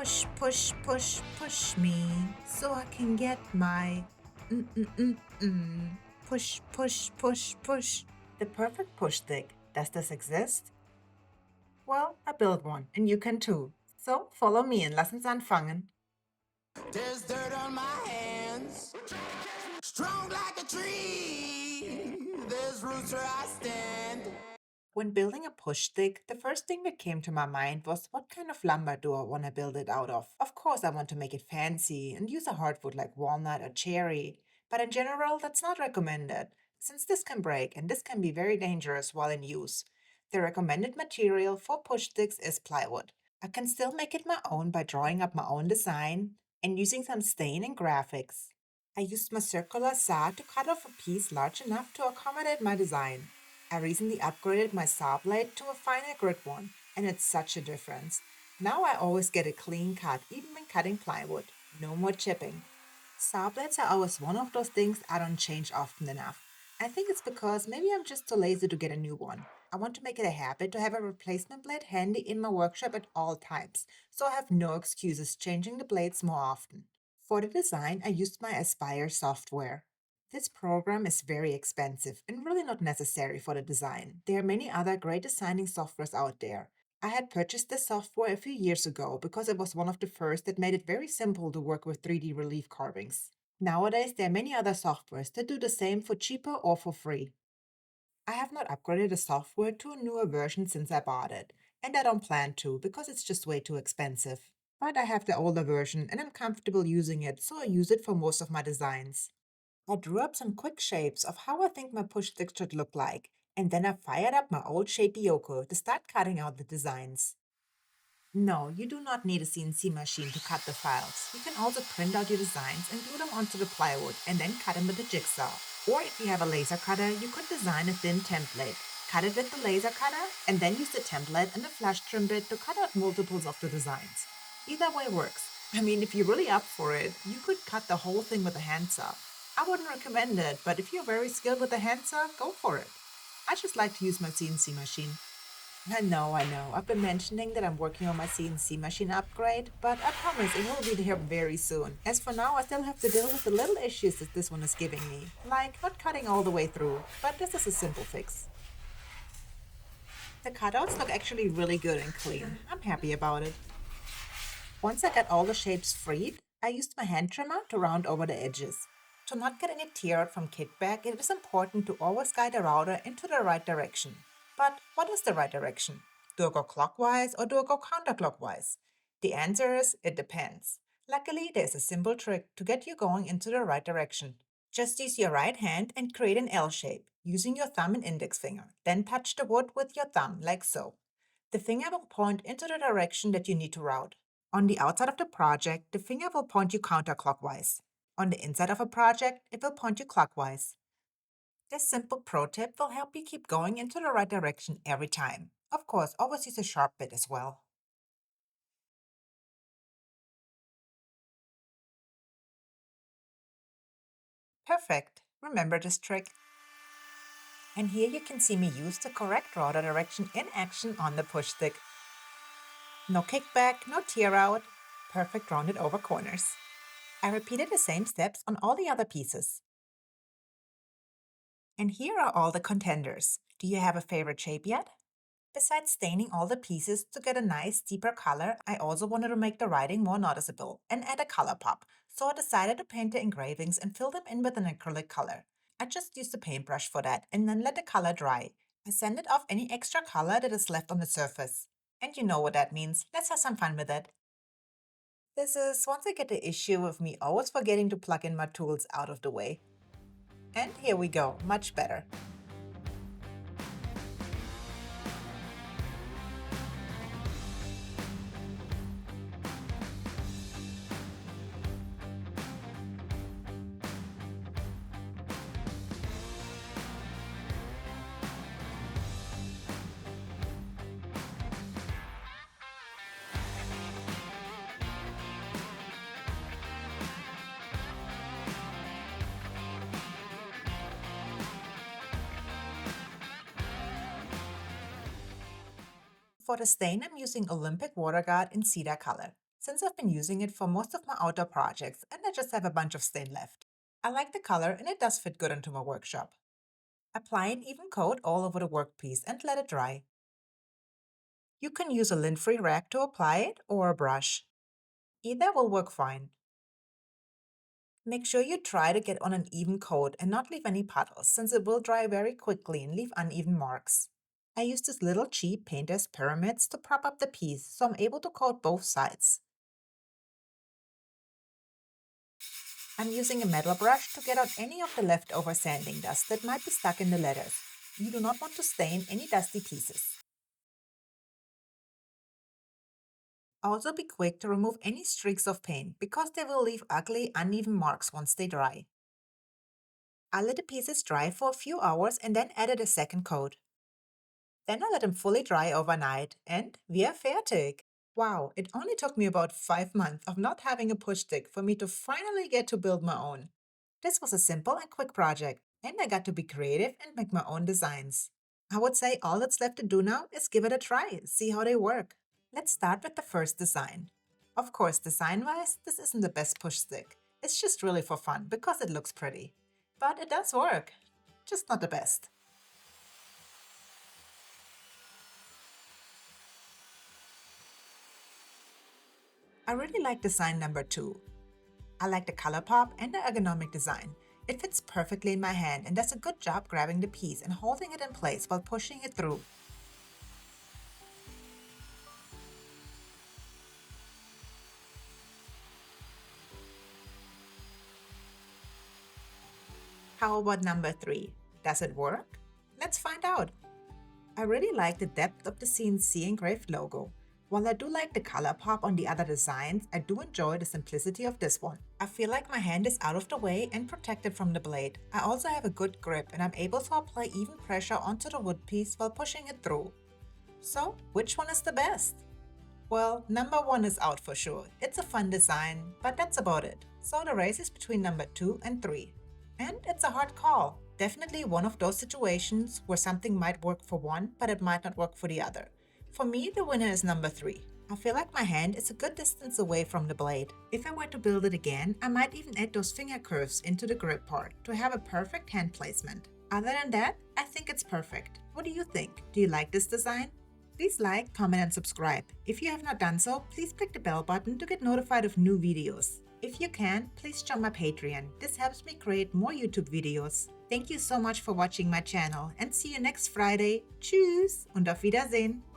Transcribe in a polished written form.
Push, push, push, push me so I can get my push, push, push, push. The perfect push stick. Does this exist? Well, I built one, and you can too. So follow me and lass uns anfangen. There's dirt on my hands, strong like a tree. There's roots where I stand. When building a push stick, the first thing that came to my mind was what kind of lumber do I want to build it out of? Of course, I want to make it fancy and use a hardwood like walnut or cherry, but in general, that's not recommended, since this can break and this can be very dangerous while in use. The recommended material for push sticks is plywood. I can still make it my own by drawing up my own design and using some stain and graphics. I used my circular saw to cut off a piece large enough to accommodate my design. I recently upgraded my saw blade to a finer grit one, and it's such a difference. Now I always get a clean cut, even when cutting plywood. No more chipping. Saw blades are always one of those things I don't change often enough. I think it's because maybe I'm just too lazy to get a new one. I want to make it a habit to have a replacement blade handy in my workshop at all times, so I have no excuses changing the blades more often. For the design, I used my Aspire software. This program is very expensive and really not necessary for the design. There are many other great designing softwares out there. I had purchased this software a few years ago because it was one of the first that made it very simple to work with 3D relief carvings. Nowadays, there are many other softwares that do the same for cheaper or for free. I have not upgraded the software to a newer version since I bought it, and I don't plan to because it's just way too expensive. But I have the older version and I'm comfortable using it, so I use it for most of my designs. I drew up some quick shapes of how I think my push stick should look like, and then I fired up my old Shapey Yoko to start cutting out the designs. No, you do not need a CNC machine to cut the files. You can also print out your designs and glue them onto the plywood and then cut them with a jigsaw. Or if you have a laser cutter, you could design a thin template. Cut it with the laser cutter and then use the template and the flash trim bit to cut out multiples of the designs. Either way works. I mean, if you're really up for it, you could cut the whole thing with a handsaw. I wouldn't recommend it, but if you're very skilled with a handsaw, go for it. I just like to use my CNC machine. I know. I've been mentioning that I'm working on my CNC machine upgrade, but I promise it will be here very soon. As for now, I still have to deal with the little issues that this one is giving me, like not cutting all the way through, but this is a simple fix. The cutouts look actually really good and clean. I'm happy about it. Once I got all the shapes freed, I used my hand trimmer to round over the edges. To not get any tear out from kickback, it is important to always guide the router into the right direction. But what is the right direction? Do I go clockwise or do I go counterclockwise? The answer is it depends. Luckily, there's a simple trick to get you going into the right direction. Just use your right hand and create an L shape using your thumb and index finger. Then touch the wood with your thumb, like so. The finger will point into the direction that you need to route. On the outside of the project, the finger will point you counterclockwise. On the inside of a project, it will point you clockwise. This simple pro tip will help you keep going into the right direction every time. Of course, always use a sharp bit as well. Perfect. Remember this trick. And here you can see me use the correct router direction in action on the push stick. No kickback, no tear out, perfect rounded over corners. I repeated the same steps on all the other pieces. And here are all the contenders. Do you have a favorite shape yet? Besides staining all the pieces to get a nice deeper color, I also wanted to make the writing more noticeable and add a color pop, so I decided to paint the engravings and fill them in with an acrylic color. I just used a paintbrush for that and then let the color dry. I sanded off any extra color that is left on the surface. And you know what that means. Let's have some fun with it. This is once I get the issue of me always forgetting to plug in my tools out of the way. And here we go, much better. For the stain, I'm using Olympic Water Guard in cedar color. since I've been using it for most of my outdoor projects and I just have a bunch of stain left. I like the color and it does fit good into my workshop. Apply an even coat all over the workpiece and let it dry. You can use a lint-free rag to apply it or a brush. Either will work fine. Make sure you try to get on an even coat and not leave any puddles, since it will dry very quickly and leave uneven marks. I use this little cheap painter's pyramids to prop up the piece so I'm able to coat both sides. I'm using a metal brush to get out any of the leftover sanding dust that might be stuck in the letters. You do not want to stain any dusty pieces. Also be quick to remove any streaks of paint because they will leave ugly, uneven marks once they dry. I let the pieces dry for a few hours and then added a second coat. Then I let them fully dry overnight and we are fertig. Wow, it only took me about 5 months of not having a push stick for me to finally get to build my own. This was a simple and quick project, and I got to be creative and make my own designs. I would say all that's left to do now is give it a try, see how they work. Let's start with the first design. Of course, design-wise, this isn't the best push stick. It's just really for fun because it looks pretty. But it does work, just not the best. I really like design number 2. I like the color pop and the ergonomic design. It fits perfectly in my hand and does a good job grabbing the piece and holding it in place while pushing it through. How about number 3? Does it work? Let's find out. I really like the depth of the CNC engraved logo. While I do like the color pop on the other designs, I do enjoy the simplicity of this one. I feel like my hand is out of the way and protected from the blade. I also have a good grip and I'm able to apply even pressure onto the wood piece while pushing it through. So, which one is the best? Well, number 1 is out for sure. It's a fun design, but that's about it. So the race is between number 2 and 3. And it's a hard call. Definitely one of those situations where something might work for one, but it might not work for the other. For me, the winner is number 3. I feel like my hand is a good distance away from the blade. If I were to build it again, I might even add those finger curves into the grip part to have a perfect hand placement. Other than that, I think it's perfect. What do you think? Do you like this design? Please like, comment, and subscribe. If you have not done so, please click the bell button to get notified of new videos. If you can, please join my Patreon. This helps me create more YouTube videos. Thank you so much for watching my channel and see you next Friday. Tschüss und auf Wiedersehen.